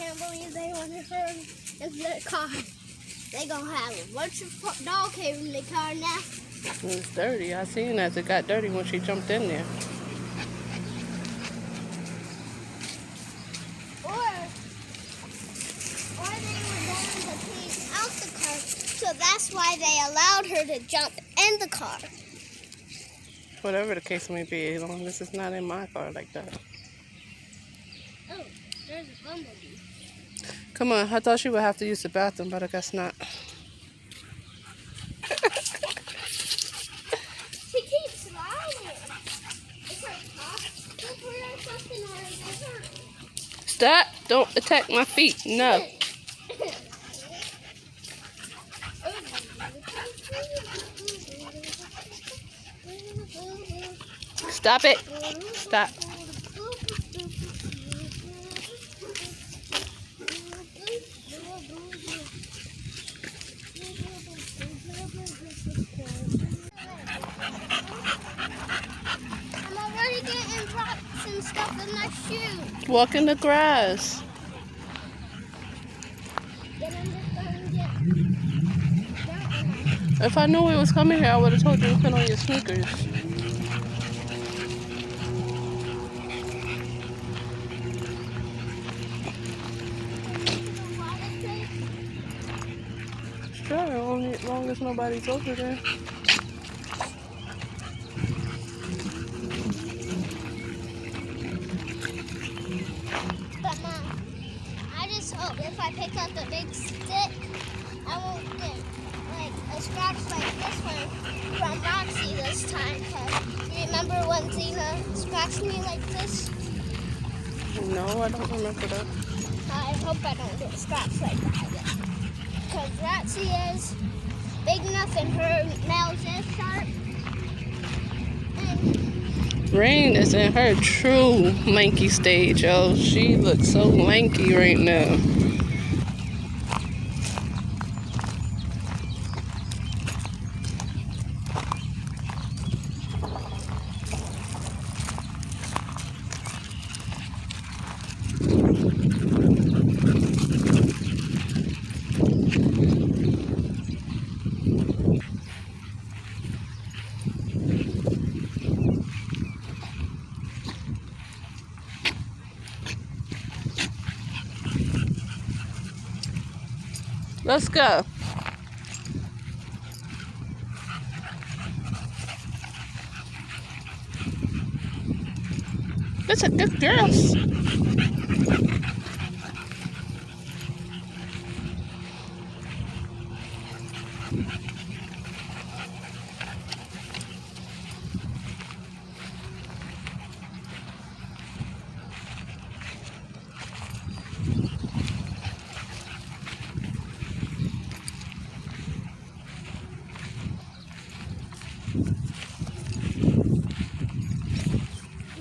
can't believe they wanted her in their car. They gonna have a bunch of dog hair in the car now. It's dirty. I seen as it got dirty when she jumped in there. Or they were going to clean out the car, so that's why they allowed her to jump in the car. Whatever the case may be, as long as it's not in my car like that. Oh, there's a bumblebee. Come on, I thought she would have to use the bathroom, but I guess not. She keeps sliding. It's her top. Don't put her something on her. Stop! Don't attack my feet. No. Stop it. Stop. I'm already getting rocks and stuff in my shoe. Walk in the grass. Then I'm just going to get dirt in my If I knew it was coming here, I would have told you to put on your sneakers. Sure, only as long as nobody's over there. But Mom, I just hope if I pick up a big stick, I won't get like a scratch like this one from Roxy this time. Cause you remember when Zena scratched me like this? No, I don't remember that. I hope I don't get scratched like that again. Cause Roxy is big enough and her nails is sharp. And Rain is in her true lanky stage, yo. She looks so lanky right now. Let's go. That's a good girl.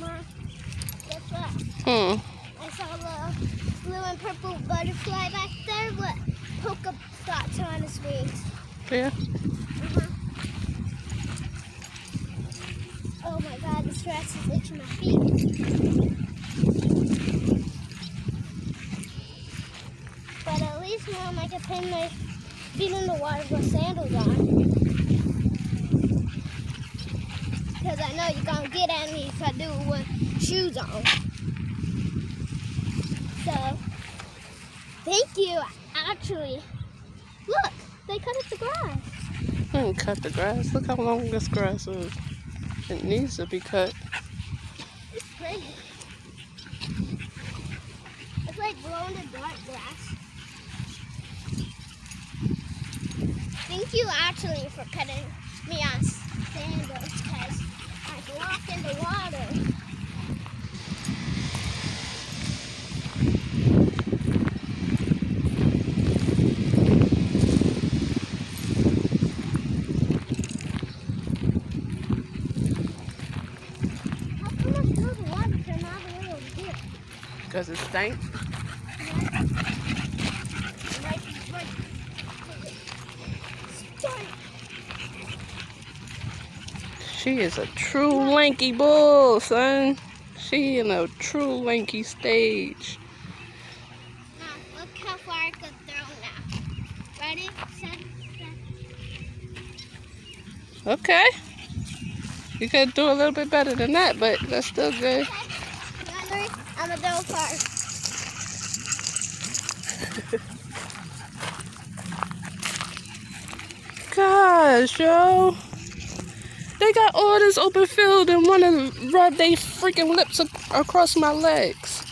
Mom, guess what? I saw a little blue and purple butterfly back there with polka dots on his wings. Yeah. Oh my god, this grass is itching my feet. But at least Mom, I can put my feet in the water with sandals on. Because I know you're going to get at me if I do it with shoes on. So, thank you. Actually, look, they cut up the grass. I didn't cut the grass. Look how long this grass is. It needs to be cut. It's pretty. It's like glow in the dark grass. Thank you actually for cutting me on sandals because I can walk in the water. How come I throw the water if I'm not really over here? Because it stank. Right. She is a true lanky bull, son. She in a true lanky stage. Mom, Okay. You could do a little bit better than that, but that's still good. Okay. I'm gonna go first. Gosh, yo. They got all this open field and want to rub their freaking lips across my legs.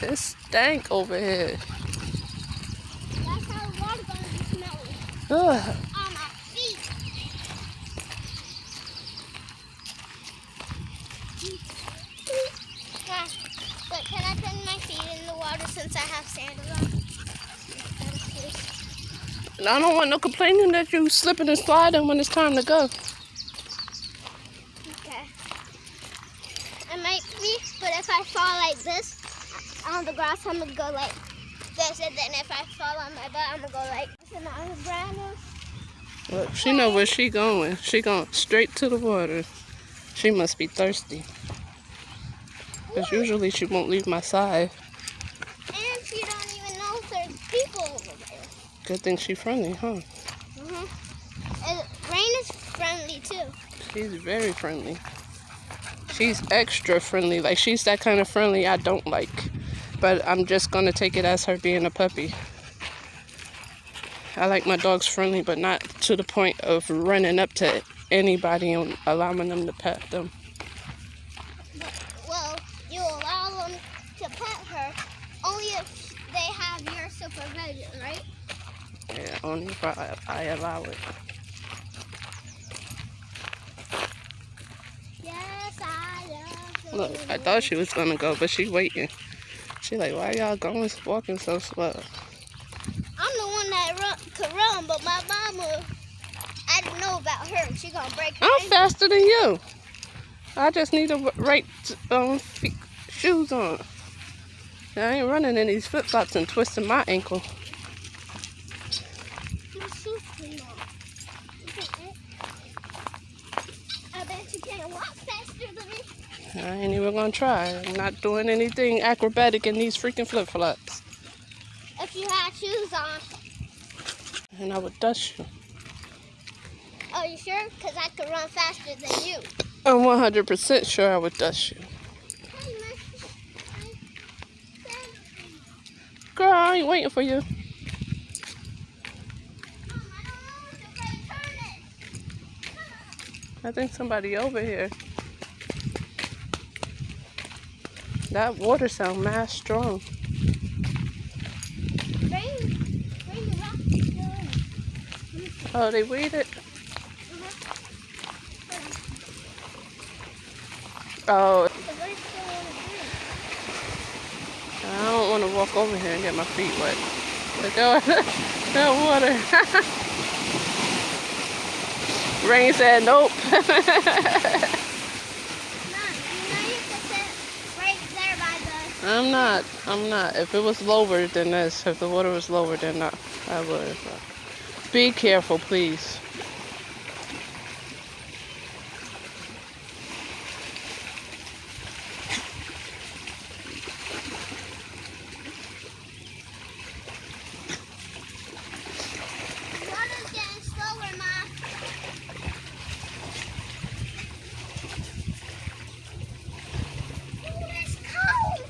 It's stank over here. That's how the water's gonna be smelling. Ugh. On my feet. Yeah. But can I put my feet in the water since I have sandals on? And I don't want no complaining that you slipping and sliding when it's time to go. Okay. I might be, but if I fall like this on the grass, I'm gonna go like this, and then if I fall on my butt, I'm gonna go like this. And I was running. Look, she know where she going. She going straight to the water. She must be thirsty. Because usually she won't leave my side. And she don't even know if there's people over there. Good thing she's friendly, huh? And Rain is friendly too. She's very friendly. She's extra friendly. Like, she's that kind of friendly I don't like. But I'm just going to take it as her being a puppy. I like my dogs friendly, but not to the point of running up to anybody and allowing them to pet them. Well, you allow them to pet her only if they have your supervision, right? Yeah, only if I allow it. Yes, I love Look, I thought she was going to go, but she waiting. She like, why y'all going walking so slow? I'm the one that could run, but my mama, I didn't know about her. She gonna break her I'm ankle. faster than you. I just need the right shoes on. I ain't running in these flip-flops and twisting my ankle. My shoes came off. I bet you can't walk faster than me. I ain't even gonna try. I'm not doing anything acrobatic in these freaking flip-flops. If you had shoes on. And I would dust you. Oh, you sure? Because I could run faster than you. I'm 100% sure I would dust you. Girl, I ain't waiting for you. I think somebody over here. That water sound mad strong. Oh, they waited? Oh. I don't want to walk over here and get my feet wet. Look at that water. Rain said nope. I'm not. If it was lower than this, if the water was lower than that, I would. Be careful, please. Water's getting slower, Ma. Oh, it's cold.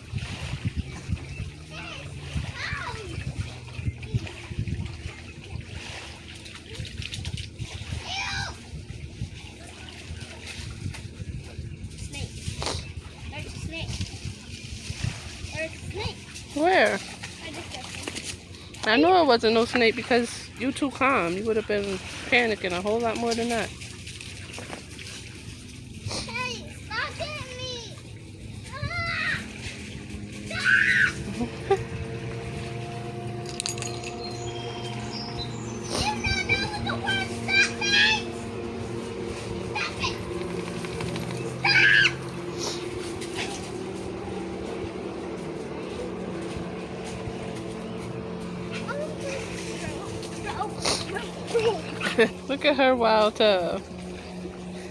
Where? I know it wasn't no snake because you too calm. You would have been panicking a whole lot more than that. Hey, stop hitting me! Ah! You don't know what the word stop means! Stop it! Stop! Look at her wild tub.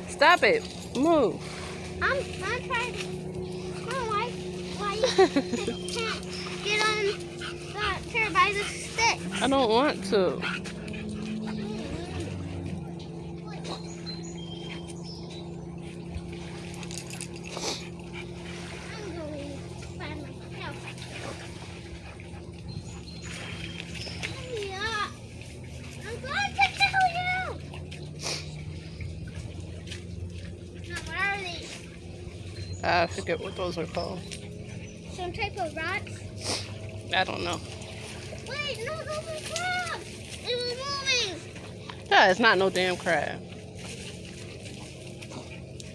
Stop it. Move. I'm trying. Why you can't get on the chair by the stick? I don't want to. I forget what those are called. Some type of rocks? I don't know. Wait, no, those are crabs! It was moving! Yeah, it's not no damn crab.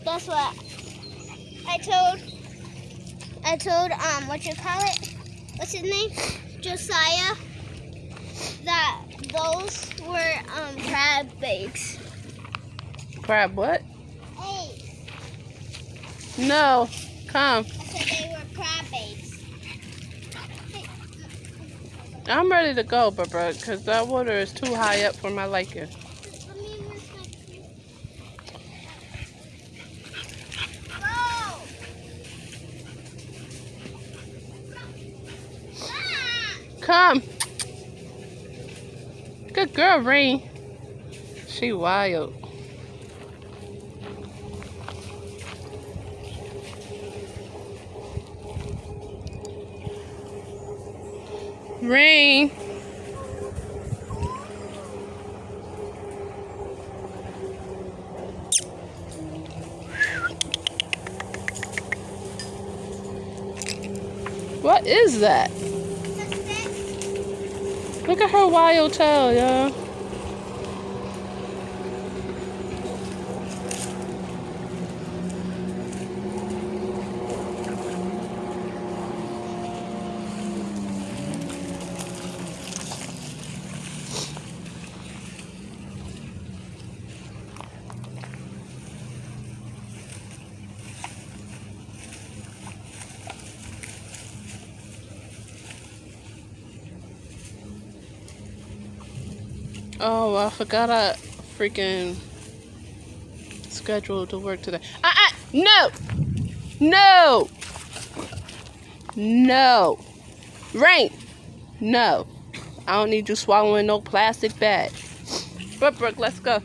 Guess what? I told, what you call it? What's his name? Josiah, that those were, crab eggs. Crab what? Eggs. No. Come. I said they were crab eggs. I'm ready to go, bro, because that water is too high up for my liking. Come. Good girl, Rain. She wild. Rain. What is that? Look at her wild tail, y'all. Oh, I forgot I freaking scheduled to work today. No! No! No! Rain! No. I don't need you swallowing no plastic bag. But Brooke, let's go.